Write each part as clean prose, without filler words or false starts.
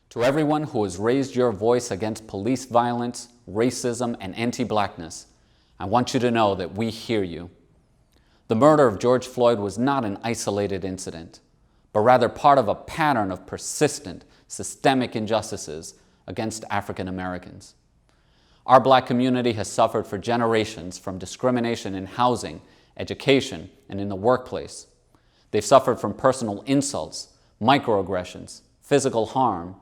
To everyone who has raised your voice against police violence, racism, and anti-blackness, I want you to know that we hear you. The murder of George Floyd was not an isolated incident, but rather part of a pattern of persistent, systemic injustices against African Americans. Our Black community has suffered for generations from discrimination in housing, education, and in the workplace. They've suffered from personal insults, microaggressions, physical harm,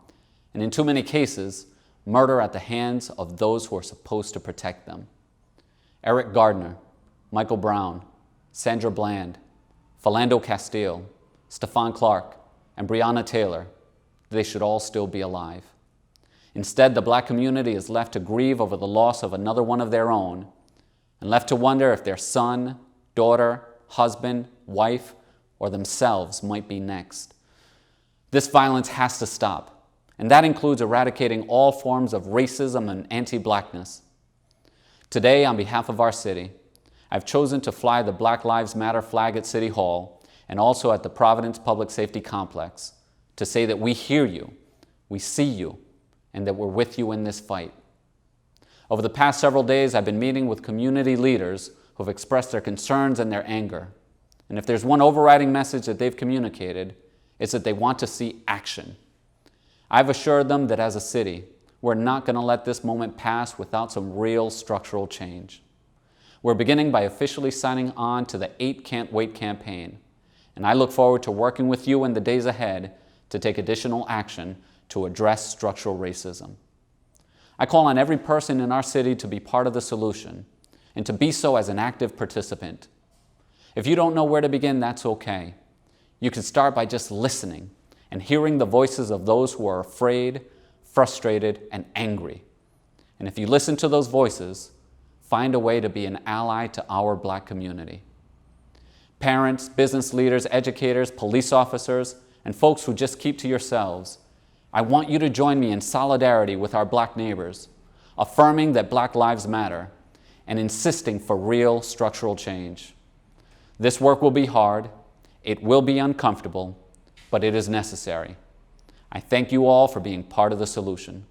and in too many cases, murder at the hands of those who are supposed to protect them. Eric Gardner, Michael Brown, Sandra Bland, Philando Castile, Stephon Clark, and Breonna Taylor, they should all still be alive. Instead, the Black community is left to grieve over the loss of another one of their own, and left to wonder if their son, daughter, husband, wife, or themselves might be next. This violence has to stop, and that includes eradicating all forms of racism and anti-Blackness. Today, on behalf of our city, I've chosen to fly the Black Lives Matter flag at City Hall and also at the Providence Public Safety Complex to say that we hear you, we see you, and that we're with you in this fight. Over the past several days, I've been meeting with community leaders who've expressed their concerns and their anger. And if there's one overriding message that they've communicated, it's that they want to see action. I've assured them that as a city, we're not going to let this moment pass without some real structural change. We're beginning by officially signing on to the 8 Can't Wait campaign, and I look forward to working with you in the days ahead to take additional action to address structural racism. I call on every person in our city to be part of the solution and to be so as an active participant. If you don't know where to begin, that's okay. You can start by just listening and hearing the voices of those who are afraid, frustrated, and angry. And if you listen to those voices, find a way to be an ally to our Black community. Parents, business leaders, educators, police officers, and folks who just keep to yourselves, I want you to join me in solidarity with our Black neighbors, affirming that Black lives matter and insisting for real structural change. This work will be hard, it will be uncomfortable, but it is necessary. I thank you all for being part of the solution.